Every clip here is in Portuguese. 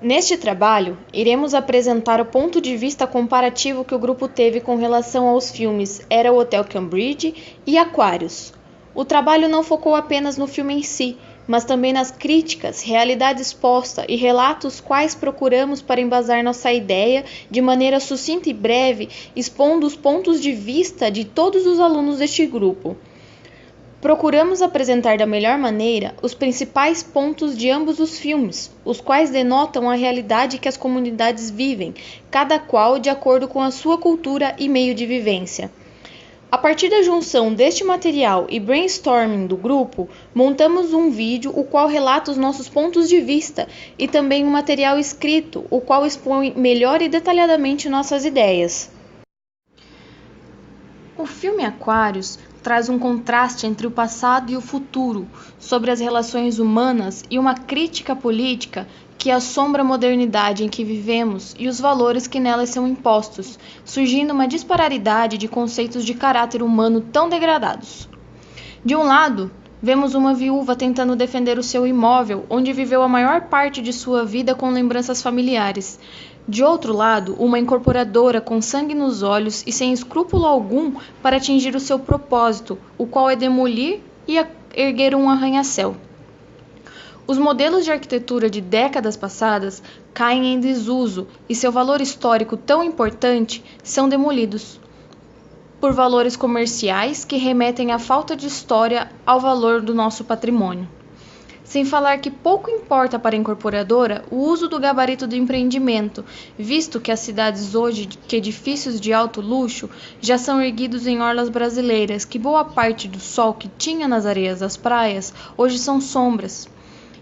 Neste trabalho, iremos apresentar o ponto de vista comparativo que o grupo teve com relação aos filmes Era o Hotel Cambridge e Aquários. O trabalho não focou apenas no filme em si, mas também nas críticas, realidade exposta e relatos quais procuramos para embasar nossa ideia de maneira sucinta e breve, expondo os pontos de vista de todos os alunos deste grupo. Procuramos apresentar da melhor maneira os principais pontos de ambos os filmes, os quais denotam a realidade que as comunidades vivem, cada qual de acordo com a sua cultura e meio de vivência. A partir da junção deste material e brainstorming do grupo, montamos um vídeo o qual relata os nossos pontos de vista e também um material escrito, o qual expõe melhor e detalhadamente nossas ideias. O filme Aquários traz um contraste entre o passado e o futuro, sobre as relações humanas e uma crítica política que assombra a modernidade em que vivemos e os valores que nelas são impostos, surgindo uma disparidade de conceitos de caráter humano tão degradados. De um lado, vemos uma viúva tentando defender o seu imóvel, onde viveu a maior parte de sua vida com lembranças familiares. De outro lado, uma incorporadora com sangue nos olhos e sem escrúpulo algum para atingir o seu propósito, o qual é demolir e erguer um arranha-céu. Os modelos de arquitetura de décadas passadas caem em desuso e seu valor histórico tão importante são demolidos por valores comerciais que remetem à falta de história ao valor do nosso patrimônio. Sem falar que pouco importa para a incorporadora o uso do gabarito do empreendimento, visto que as cidades hoje, que edifícios de alto luxo, já são erguidos em orlas brasileiras, que boa parte do sol que tinha nas areias das praias, hoje são sombras.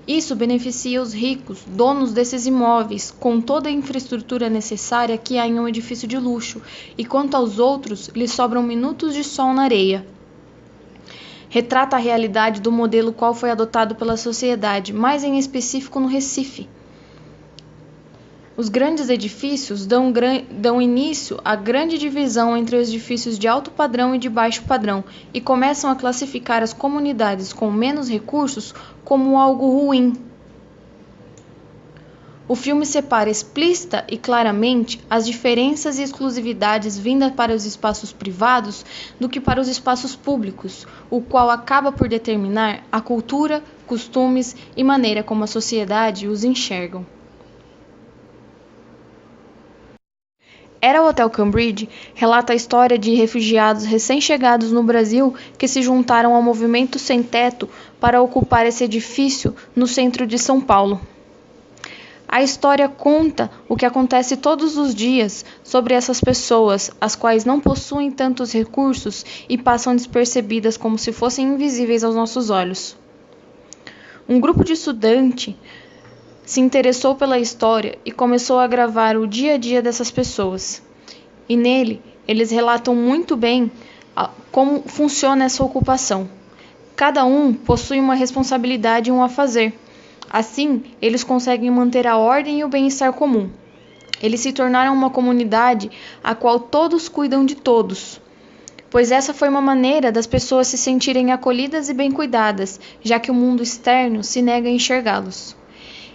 Isso beneficia os ricos, donos desses imóveis, com toda a infraestrutura necessária que há em um edifício de luxo, e quanto aos outros, lhes sobram minutos de sol na areia. Retrata a realidade do modelo qual foi adotado pela sociedade, mais em específico no Recife. Os grandes edifícios dão início à grande divisão entre os edifícios de alto padrão e de baixo padrão e começam a classificar as comunidades com menos recursos como algo ruim. O filme separa explícita e claramente as diferenças e exclusividades vindas para os espaços privados do que para os espaços públicos, o qual acaba por determinar a cultura, costumes e maneira como a sociedade os enxergam. Era o Hotel Cambridge relata a história de refugiados recém-chegados no Brasil que se juntaram ao movimento sem teto para ocupar esse edifício no centro de São Paulo. A história conta o que acontece todos os dias sobre essas pessoas, as quais não possuem tantos recursos e passam despercebidas como se fossem invisíveis aos nossos olhos. Um grupo de estudantes se interessou pela história e começou a gravar o dia a dia dessas pessoas. E nele, eles relatam muito bem como funciona essa ocupação. Cada um possui uma responsabilidade e um afazer. Assim, eles conseguem manter a ordem e o bem-estar comum. Eles se tornaram uma comunidade a qual todos cuidam de todos, pois essa foi uma maneira das pessoas se sentirem acolhidas e bem cuidadas, já que o mundo externo se nega a enxergá-los.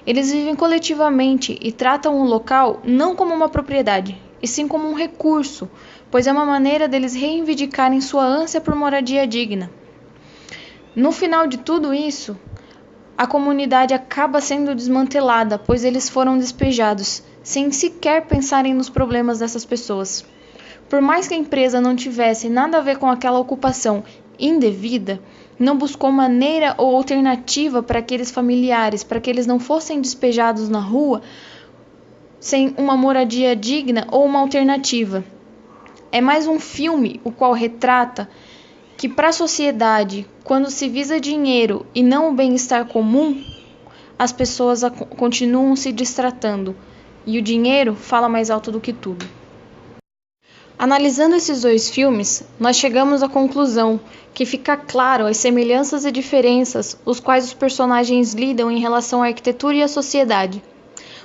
Eles vivem coletivamente e tratam o local não como uma propriedade, e sim como um recurso, pois é uma maneira deles reivindicarem sua ânsia por moradia digna. No final de tudo isso, a comunidade acaba sendo desmantelada, pois eles foram despejados, sem sequer pensarem nos problemas dessas pessoas. Por mais que a empresa não tivesse nada a ver com aquela ocupação indevida, não buscou maneira ou alternativa para aqueles familiares, para que eles não fossem despejados na rua sem uma moradia digna ou uma alternativa. É mais um filme o qual retrata que para a sociedade, quando se visa dinheiro e não o bem-estar comum, as pessoas continuam se distratando e o dinheiro fala mais alto do que tudo. Analisando esses dois filmes, nós chegamos à conclusão que fica claro as semelhanças e diferenças os quais os personagens lidam em relação à arquitetura e à sociedade.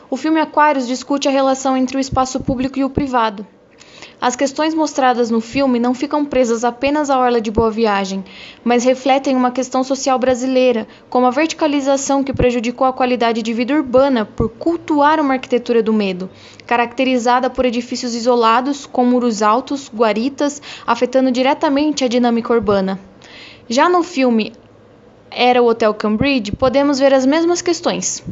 O filme Aquários discute a relação entre o espaço público e o privado. As questões mostradas no filme não ficam presas apenas à orla de Boa Viagem, mas refletem uma questão social brasileira, como a verticalização que prejudicou a qualidade de vida urbana por cultuar uma arquitetura do medo, caracterizada por edifícios isolados, com muros altos, guaritas, afetando diretamente a dinâmica urbana. Já no filme Era o Hotel Cambridge, podemos ver as mesmas questões.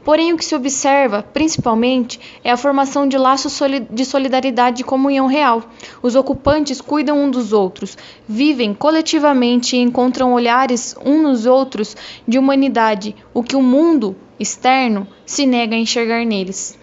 Porém, o que se observa, principalmente, é a formação de laços de solidariedade e comunhão real. Os ocupantes cuidam um dos outros, vivem coletivamente e encontram olhares uns nos outros de humanidade, o que o mundo externo se nega a enxergar neles.